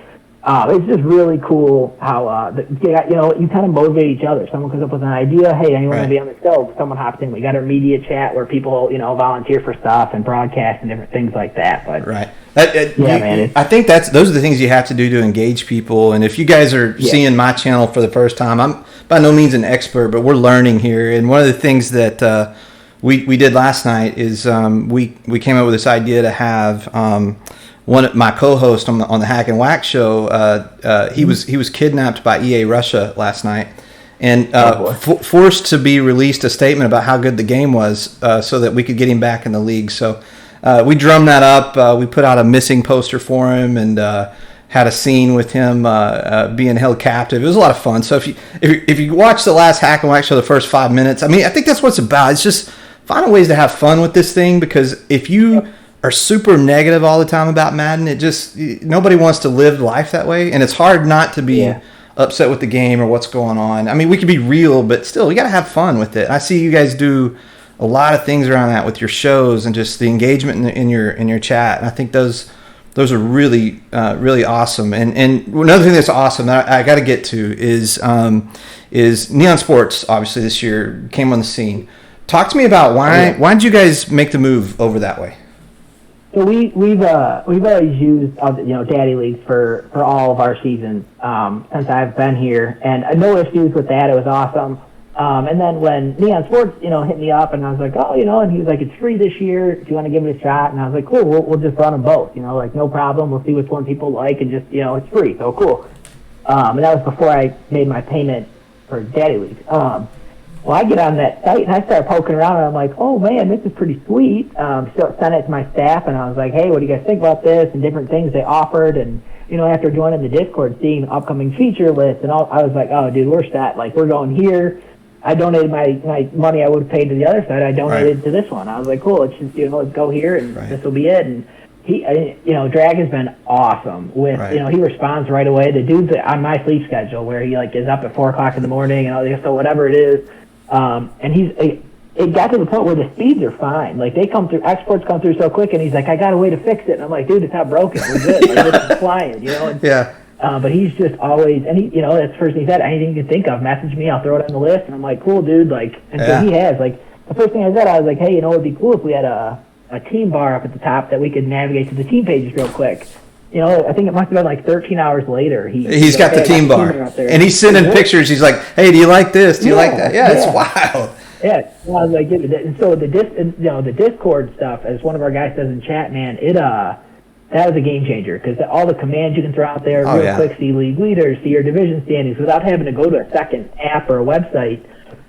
it's just really cool how you kind of motivate each other. Someone comes up with an idea, hey, anyone want to be on the show? Someone hops in. We got our media chat where people volunteer for stuff and broadcast and different things like that. But right. Man. I think those are the things you have to do to engage people. And if you guys are seeing my channel for the first time, I'm by no means an expert, but we're learning here. And one of the things that we did last night is we came up with this idea to have one of my co-hosts on the Hack and Whack show. He was kidnapped by EA Russia last night, and forced to be released a statement about how good the game was, so that we could get him back in the league. So we drummed that up. We put out a missing poster for him, and had a scene with him being held captive. It was a lot of fun. So if you watch the last Hack and Whack show, the first 5 minutes, I mean, I think that's what it's about. It's just finding ways to have fun with this thing, because if you are super negative all the time about Madden, nobody wants to live life that way, and it's hard not to be upset with the game or what's going on. I mean, we can be real, but still, you got to have fun with it. I see you guys do a lot of things around that with your shows and just the engagement in your chat, and I think those are really really awesome. And another thing that's awesome that I got to get to is Neon Sports. Obviously, this year came on the scene. Talk to me about why did you guys make the move over that way? So we've always used Daddy Leagues for all of our seasons since I've been here, and no issues with that. It was awesome. And then when Neon Sports hit me up, and I was like, and he was like, it's free this year. Do you want to give it a shot? And I was like, cool. We'll just run them both. No problem. We'll see which one people like, and just it's free. So cool. And that was before I made my payment for Daddy Leagues. Well, I get on that site, and I start poking around, and I'm like, oh, man, this is pretty sweet. So sent it to my staff, and I was like, hey, what do you guys think about this, and different things they offered. And, after joining the Discord, seeing the upcoming feature list, and all, I was like, oh, dude, we're set. Like, we're going here. I donated my money I would have paid to the other side. I donated to this one. I was like, cool, let's just, let's go here, and this will be it. And he, Drag has been awesome with, he responds right away. The dude's on my sleep schedule where he, is up at 4 o'clock in the morning, and so whatever it is. And it got to the point where the speeds are fine. Like, they come through, exports come through so quick, and he's like, I got a way to fix it. And I'm like, dude, it's not broken. We're good. Like, this is flying, And, but he's just always, and he, that's the first thing he said, anything you can think of, message me, I'll throw it on the list. And I'm like, cool, dude. So he has, the first thing I said, I was like, hey, it'd be cool if we had a team bar up at the top that we could navigate to the team pages real quick. I think it must have been 13 hours later. He's got the team bar, and he's sending pictures. He's like, "Hey, do you like this? Do you like that?" Yeah, it's wild. Yeah, well, I was like, and so the Discord stuff, as one of our guys says in chat, man, that was a game changer, because all the commands you can throw out there real quick, see league leaders, see your division standings, without having to go to a second app or a website,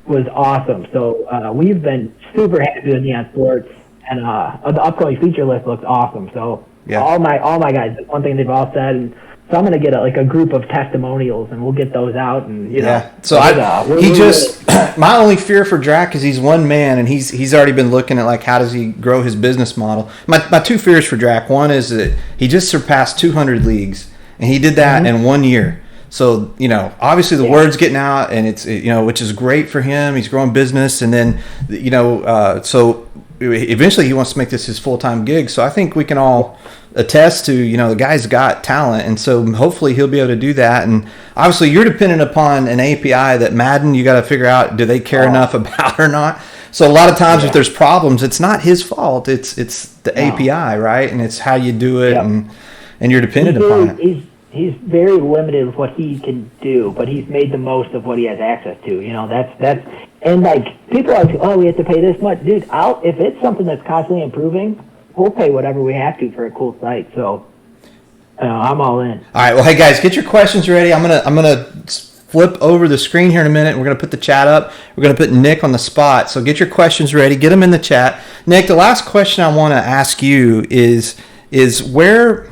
was awesome. So we've been super happy with Neon Sports, and the upcoming feature list looks awesome. So. Yeah. All my guys, one thing they've all said, and so I'm going to get a group of testimonials, and we'll get those out, and So my only fear for Drac is he's one man, and he's already been looking at how does he grow his business model. My two fears for Drac, one is that he just surpassed 200 leagues, and he did that in 1 year. So obviously the word's getting out, and it's which is great for him. He's growing business, and then so eventually he wants to make this his full-time gig. So I think we can all attest to, the guy's got talent, and so hopefully he'll be able to do that. And obviously you're dependent upon an API that Madden, you got to figure out, do they care enough about or not? So a lot of times if there's problems, it's not his fault. It's the API, right? And it's how you do it, and you're dependent upon it. He's very limited with what he can do, but he's made the most of what he has access to. That's and like people are like, oh, we have to pay this much, dude. If it's something that's constantly improving, we'll pay whatever we have to for a cool site. So I'm all in. All right. Well, hey guys, get your questions ready. I'm gonna flip over the screen here in a minute. We're gonna put the chat up. We're gonna put Nick on the spot. So get your questions ready. Get them in the chat. Nick, the last question I want to ask you is where.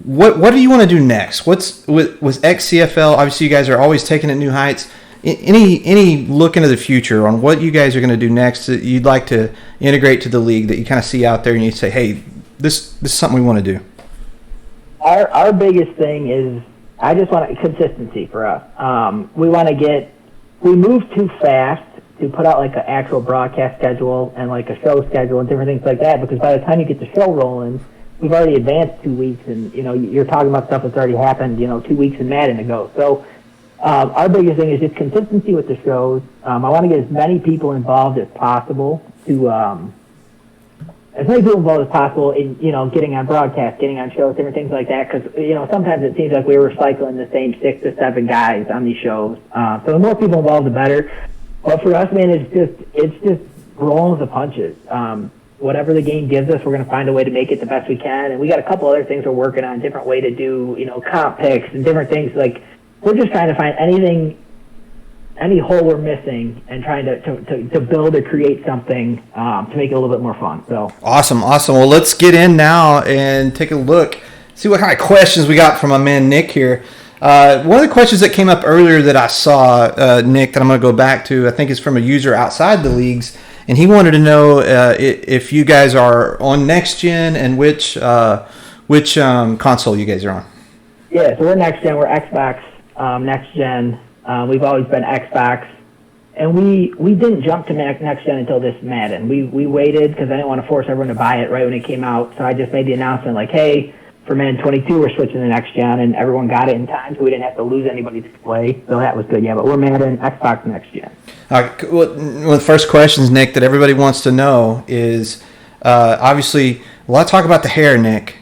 What do you want to do next? What's with XCFL? Obviously, you guys are always taking it new heights. Any look into the future on what you guys are going to do next that you'd like to integrate to the league that you kind of see out there and you say, hey, this is something we want to do? Our biggest thing is I just want consistency for us. We move too fast to put out like an actual broadcast schedule and like a show schedule and different things like that, because by the time you get the show rolling, we've already advanced 2 weeks, and you're talking about stuff that's already happened 2 weeks in Madden ago. So our biggest thing is just consistency with the shows. I want to get as many people involved as possible in getting on broadcast, getting on shows, different things like that. Because sometimes it seems like we're recycling the same 6 to 7 guys on these shows. So the more people involved, the better. But for us, man, it's just rolling the punches. Whatever the game gives us, we're going to find a way to make it the best we can. And we got a couple other things we're working on, different way to do, comp picks and different things. Like, we're just trying to find any hole we're missing and trying to build or create something to make it a little bit more fun. So Awesome. Well, let's get in now and take a look, see what kind of questions we got from my man Nick here. One of the questions that came up earlier that I saw, Nick, that I'm going to go back to, I think is from a user outside the leagues. And he wanted to know if you guys are on Next Gen and which console you guys are on. Yeah, so we're Next Gen. We're Xbox Next Gen. We've always been Xbox. And we didn't jump to Next Gen until this Madden. We waited because I didn't want to force everyone to buy it right when it came out. So I just made the announcement like, hey, for Madden 22, we're switching to Next Gen. And everyone got it in time, so we didn't have to lose anybody to play. So that was good, yeah. But we're Madden, Xbox Next Gen. All right, one of the first questions, Nick, that everybody wants to know is obviously a lot of talk about the hair, Nick.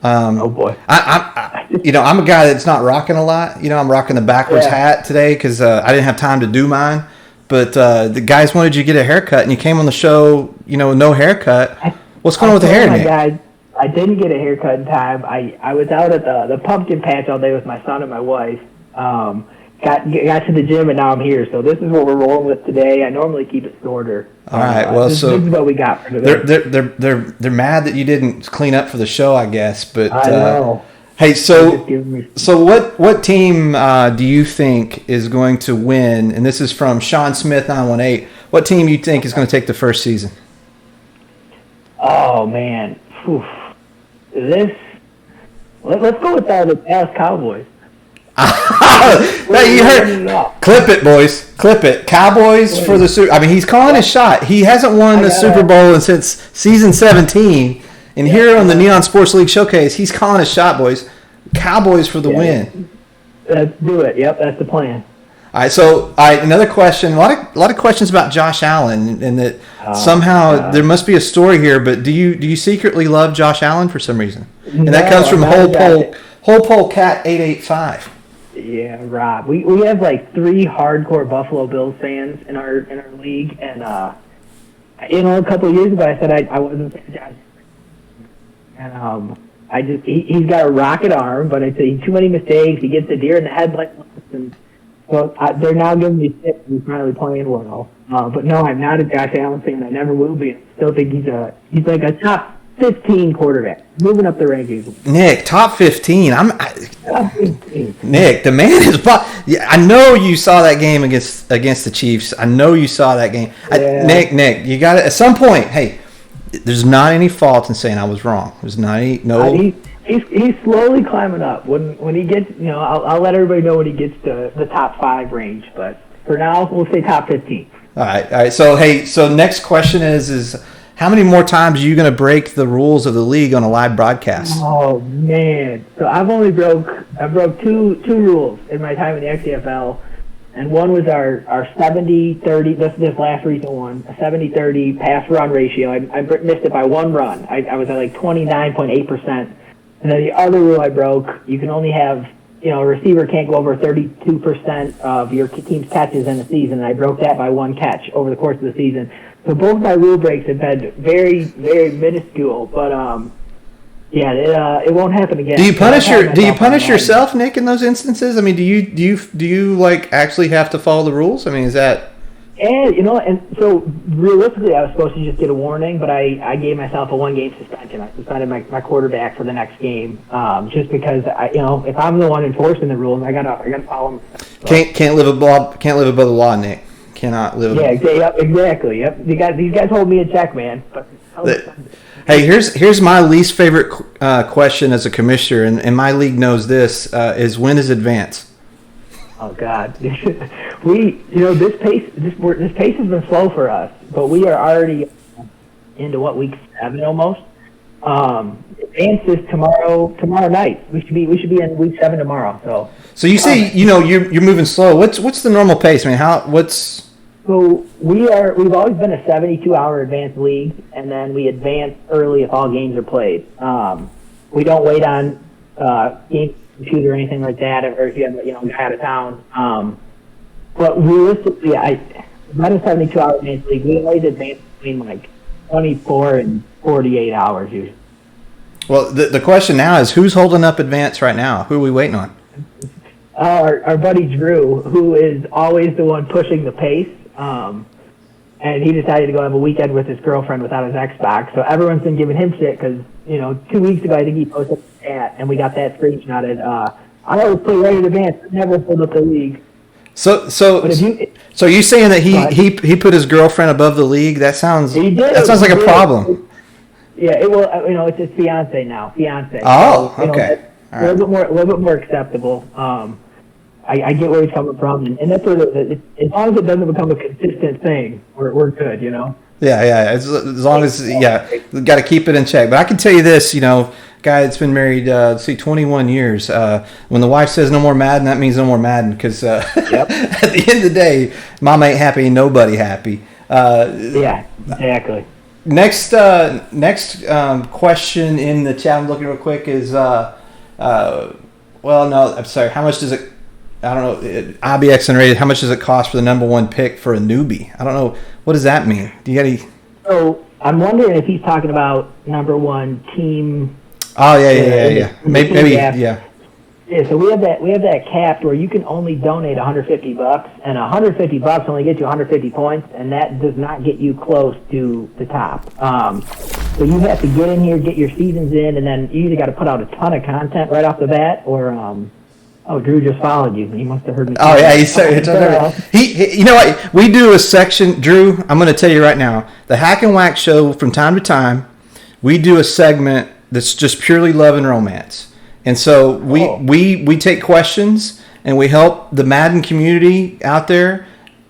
Oh boy, I'm a guy that's not rocking a lot. I'm rocking the backwards hat today because I didn't have time to do mine. But the guys wanted you to get a haircut, and you came on the show, with no haircut. What's going on with the hair, Nick? Guys, I didn't get a haircut in time. I was out at the pumpkin patch all day with my son and my wife. Got to the gym, and now I'm here. So this is what we're rolling with today. I normally keep it shorter. All right. Well, this is what we got for today. They're mad that you didn't clean up for the show, I guess. But I know. Hey, so what team do you think is going to win? And this is from Sean Smith 918. What team you think is going to take the first season? Oh man, let's go with the Dallas Cowboys. You heard. Clip it, boys. Clip it. Cowboys for the Super. I mean, he's calling his shot. He hasn't won the Super Bowl since season 17. And here on the Neon Sports League Showcase, he's calling his shot, boys. Cowboys for the win. Let's do it. Yep, that's the plan. All right. So, another question. A lot of questions about Josh Allen, and that somehow there must be a story here. But do you secretly love Josh Allen for some reason? And that comes from Whole Pole Cat 885. Yeah, Rob. We have like 3 hardcore Buffalo Bills fans in our league, and a couple of years ago I said I wasn't a fan of Josh. And he's got a rocket arm, but it's too many mistakes. He gets the deer in the headlights, and so they're now giving me shit. He's finally playing well, but no, I'm not a Josh Allen fan. I never will be. I still think he's like a top 15 quarterback, moving up the rankings. Nick, top 15. Nick, the man is. I know you saw that game against the Chiefs. I know you saw that game. Yeah. Nick, you got it. At some point, hey, there's not any fault in saying I was wrong. There's not any. No. He's slowly climbing up. When he gets, I'll let everybody know when he gets to the top 5 range. But for now, we'll say top 15. All right. So next question is How many more times are you going to break the rules of the league on a live broadcast? Oh man! So I broke two rules in my time in the XCFL, and one was our 70-30. This last recent one, a 70-30 pass run ratio. I missed it by one run. I was at like 29.8%. And then the other rule I broke, you can only have, a receiver can't go over 32% of your team's catches in the season. And I broke that by one catch over the course of the season. So both my rule breaks have been very, very minuscule, but it won't happen again. Do you punish yourself, Nick, in those instances? I mean, do you like actually have to follow the rules? I mean, is that? And so realistically, I was supposed to just get a warning, but I gave myself a 1-game suspension. I suspended my quarterback for the next game, just because if I'm the one enforcing the rules, I gotta follow them. So. Can't live above the law, Nick. Cannot live. Exactly. Yep. These guys hold me in check, man. Hey, here's my least favorite question as a commissioner, and my league knows this, is when is advance? Oh God, this pace has been slow for us, but we are already into week 7 almost. Advance is tomorrow night. We should be in week 7 tomorrow. So you say you're moving slow. What's the normal pace? I mean, So we've always been a 72-hour advanced league, and then we advance early if all games are played. We don't wait on game issues or anything like that, or if you have a guy out of town. But realistically, I'm not a 72-hour advanced league. We always advance between like 24 and 48 hours usually. Well, the question now is who's holding up advance right now? Who are we waiting on? Our buddy Drew, who is always the one pushing the pace. And he decided to go have a weekend with his girlfriend without his Xbox. So everyone's been giving him shit because, 2 weeks ago I think he posted that, and we got that screenshotted. I always play right in advance. I never pulled up the league. So you saying that he put his girlfriend above the league? That sounds like a problem. Yeah, it's his fiance now. Fiance. Oh, so, okay. A little bit more acceptable. I get where he's coming from, and that's where as long as it doesn't become a consistent thing, we're good, Yeah. As long as we got to keep it in check. But I can tell you this, guy that's been married 21 years. When the wife says no more Madden, that means no more Madden because at the end of the day, mom ain't happy, nobody happy. Yeah, exactly. Next question in the chat I'm looking real quick is I'm sorry. How much does it? I don't know. IBX and rated. How much does it cost for the number 1 pick for a newbie? I don't know. What does that mean? Do you got any? So I'm wondering if he's talking about number 1 team. Oh yeah. Maybe yeah. Yeah, so we have that capped where you can only donate $150, and $150 only gets you 150 points, and that does not get you close to the top. So you have to get in here, get your seasons in, and then you either got to put out a ton of content right off the bat, or Drew just followed you. He must have heard me. Oh yeah, he you know what? We do a section, Drew. I'm going to tell you right now, the Hack and Whack show. From time to time, we do a segment that's just purely love and romance. And so we take questions and we help the Madden community out there.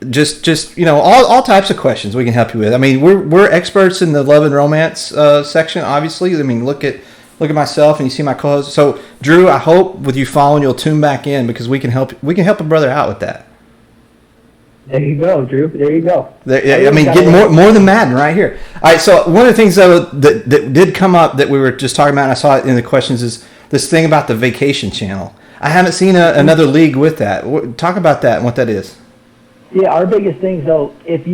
Just all types of questions we can help you with. I mean, we're experts in the love and romance section. Obviously, I mean, look at myself and you see my co-host. So Drew, I hope with you following, you'll tune back in because we can help a brother out with that. There you go, Drew. There you go. I mean, get more than Madden right here. All right. So one of the things though that did come up that we were just talking about, and I saw it in the questions, is this thing about the vacation channel. I haven't seen another league with that. Talk about that and what that is. Yeah, our biggest thing, though, if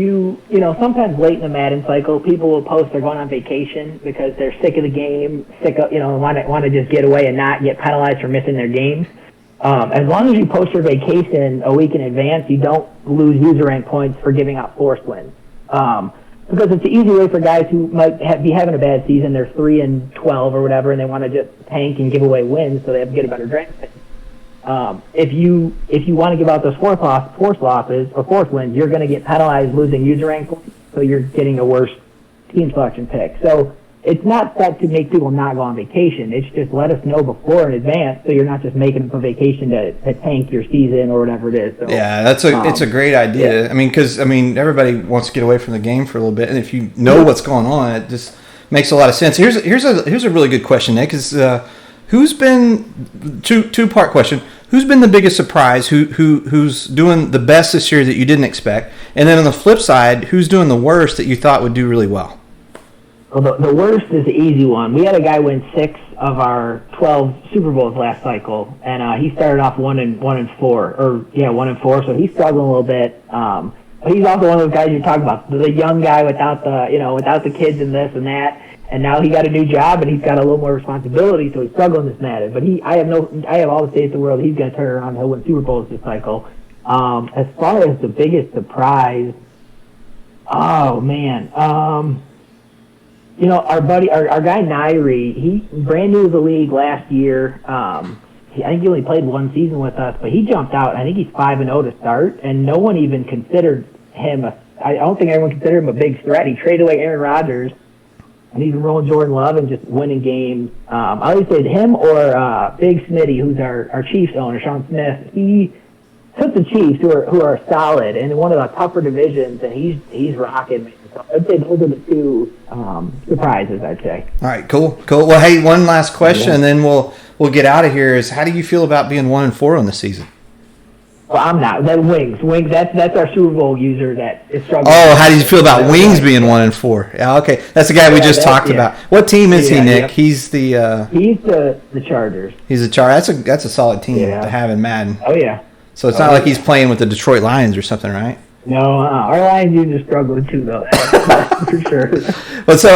sometimes late in the Madden cycle, people will post they're going on vacation because they're sick of the game, want to just get away and not get penalized for missing their games. As long as you post your vacation a week in advance, you don't lose user rank points for giving out forced wins. Because it's an easy way for guys who might be having a bad season, they're 3-12 or whatever, and they want to just tank and give away wins so they have to get a better draft pick. If you want to give out those forced losses or forced wins, you're going to get penalized losing user rank points, so you're getting a worse team selection pick. So it's not set to make people not go on vacation. It's just let us know before in advance, so you're not just making up a vacation to tank your season or whatever it is. So, yeah, it's a great idea. Yeah. I mean, because everybody wants to get away from the game for a little bit, and if you know what's going on, it just makes a lot of sense. Here's a really good question, Nick. Is who's been two-part question? Who's been the biggest surprise? Who's doing the best this year that you didn't expect? And then on the flip side, who's doing the worst that you thought would do really well? Well, the worst is the easy one. We had a guy win 6 of our 12 Super Bowls last cycle, and he started off 1-4, 1-4. So he's struggling a little bit. But he's also one of those guys you're talking about, the young guy without the kids and this and that. And now he got a new job and he's got a little more responsibility, so he's struggling this matter. But I have all the faith in the world he's going to turn around. He'll win Super Bowls this cycle. As far as the biggest surprise, oh man. Our buddy, our guy Nairi, he brand new to the league last year. I think he only played one season with us, but he jumped out. I think he's 5-0 to start, and no one even considered him. I don't think anyone considered him a big threat. He traded away Aaron Rodgers, and he's rolling Jordan Love and just winning games. I would say him or Big Smitty, who's our Chiefs owner, Sean Smith. He took the Chiefs, who are solid in one of the tougher divisions, and he's rocking. So I'd say those are the two surprises, I'd say. All right, cool. Well, hey, one last question, and then we'll get out of here. Is how do you feel about being 1-4 on the season? Well, I'm not. That Wings. That's our Super Bowl user that is struggling. Oh, how do you feel about Wings being 1-4? Yeah, okay. That's the guy we just talked about. What team is he, Nick? Yeah. He's the Chargers. He's the Chargers. That's a solid team to have in Madden. Oh yeah. So it's not like he's playing with the Detroit Lions or something, right? No, our Lions users are struggling too, though. That's for sure. Well, so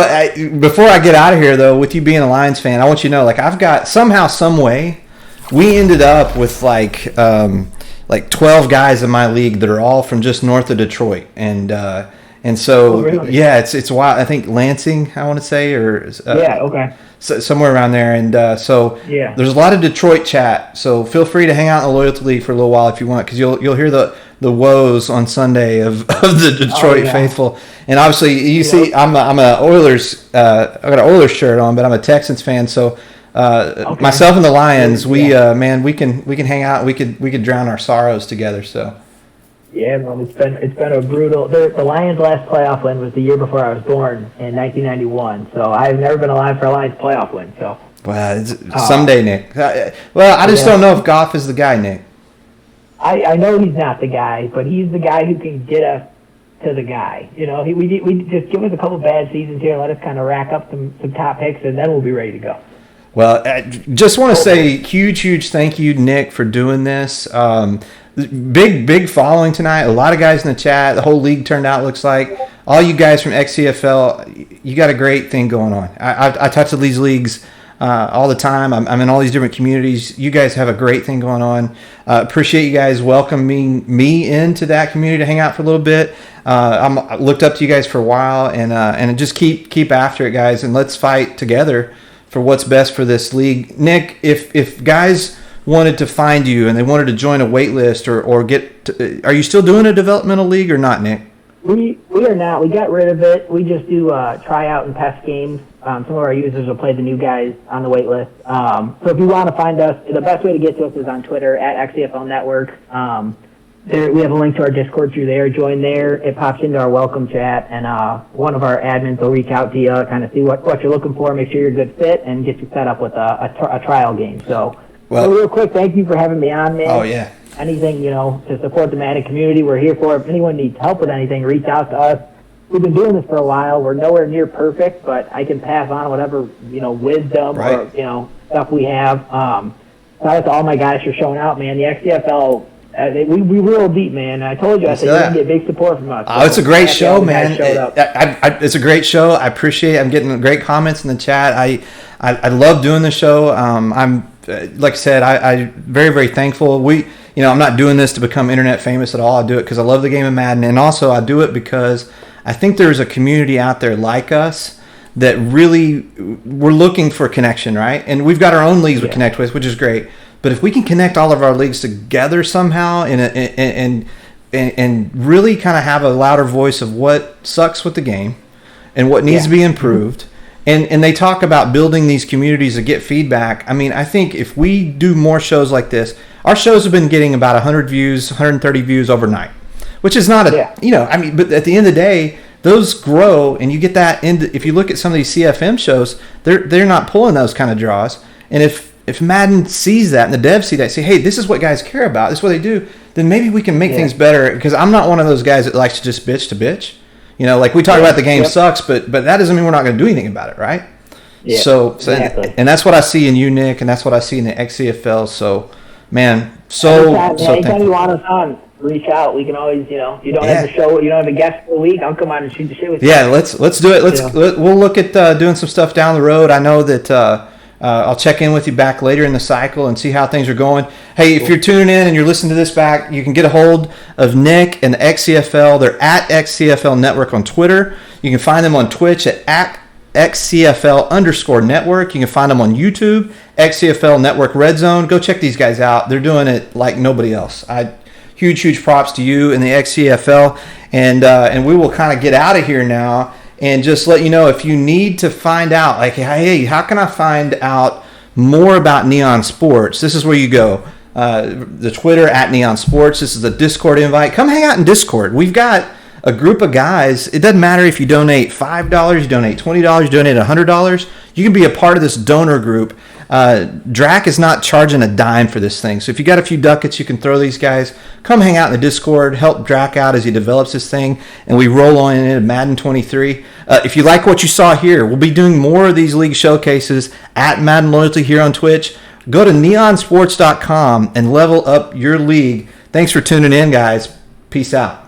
before I get out of here, though, with you being a Lions fan, I want you to know, I've got somehow, some way, we ended up with 12 guys in my league that are all from just north of Detroit, and so really? Yeah, it's wild. I think Lansing, I want to say, or okay. So, somewhere around there, and there's a lot of Detroit chat. So feel free to hang out in the Loyalty League for a little while if you want, because you'll hear the woes on Sunday of the Detroit faithful. And obviously, you see, I'm a Oilers. I got an Oilers shirt on, but I'm a Texans fan. So myself and the Lions, we can hang out. We could drown our sorrows together. So. Yeah, man, it's been a brutal. The Lions' last playoff win was the year before I was born in 1991. So I've never been alive for a Lions playoff win. So. Well, someday, Nick. Well, I just don't know if Goff is the guy, Nick. I know he's not the guy, but he's the guy who can get us to the guy. We just give us a couple bad seasons here, let us kind of rack up some top picks, and then we'll be ready to go. Well, I just want to say huge thank you, Nick, for doing this. Big following tonight. A lot of guys in the chat. The whole league turned out, looks like. All you guys from XCFL, you got a great thing going on. I touch these leagues all the time. I'm in all these different communities. You guys have a great thing going on. Appreciate you guys welcoming me into that community to hang out for a little bit. I looked up to you guys for a while, and just keep after it, guys, and let's fight together for what's best for this league. Nick, if guys wanted to find you and they wanted to join a wait list or are you still doing a developmental league or not, Nick? We are not. We got rid of it. We just do tryout and pest games. Some of our users will play the new guys on the wait list. So if you want to find us, the best way to get to us is on Twitter at XCFL Network. We have a link to our Discord through there. Join there. It pops into our welcome chat, and one of our admins will reach out to you, kind of see what you're looking for, make sure you're a good fit, and get you set up with a trial game. So real quick, thank you for having me on, man. Oh, yeah. Anything, to support the Madden community, we're here for. If anyone needs help with anything, reach out to us. We've been doing this for a while. We're nowhere near perfect, but I can pass on whatever, wisdom or, stuff we have. Shout out to all my guys for showing out, man. The XCFL, we real deep, man. I told you, I said you're going to get big support from us. Oh, it's a great show, man. It's a great show. I appreciate it. I'm getting great comments in the chat. I love doing the show. I'm like I said, I very, very thankful. I'm not doing this to become internet famous at all. I do it because I love the game of Madden, and also I do it because I think there's a community out there like us that really we're looking for connection, right? And we've got our own leagues we connect with, which is great. But if we can connect all of our leagues together somehow and really kind of have a louder voice of what sucks with the game and what needs to be improved, And they talk about building these communities to get feedback. I mean, I think if we do more shows like this, our shows have been getting about 100 views, 130 views overnight, which is not but at the end of the day, those grow, and you get that if you look at some of these CFM shows, they're not pulling those kind of draws. And if Madden sees that and the devs see that, say, hey, this is what guys care about, this is what they do, then maybe we can make things better. Because I'm not one of those guys that likes to just bitch to bitch. Like we talk about the game sucks, but that doesn't mean we're not going to do anything about it, right? Yeah, so exactly. And that's what I see in you, Nick, and that's what I see in the XCFL. So, man, anytime you want us on, reach out. We can always, you don't have a show, you don't have a guest for the week, I'll come on and shoot the shit with you. Yeah, let's do it. We'll look at doing some stuff down the road. I know that I'll check in with you back later in the cycle and see how things are going. Hey, if you're tuning in and you're listening to this back, you can get a hold of Nick and the XCFL. They're at XCFL Network on Twitter. You can find them on Twitch at XCFL_network. You can find them on YouTube, XCFL Network Red Zone. Go check these guys out. They're doing it like nobody else. Huge props to you and the XCFL. And we will kind of get out of here now and just let you know, if you need to find out, like, hey, how can I find out more about Neon Sports? This is where you go. The Twitter at Neon Sports. This is the Discord invite. Come hang out in Discord. We've got a group of guys. It doesn't matter if you donate $5, you donate $20, you donate $100. You can be a part of this donor group. Drac is not charging a dime for this thing. So if you got a few ducats, you can throw these guys. Come hang out in the Discord. Help Drac out as he develops this thing. And we roll on into Madden 23. If you like what you saw here, we'll be doing more of these league showcases at Madden Loyalty here on Twitch. Go to neonsports.com and level up your league. Thanks for tuning in, guys. Peace out.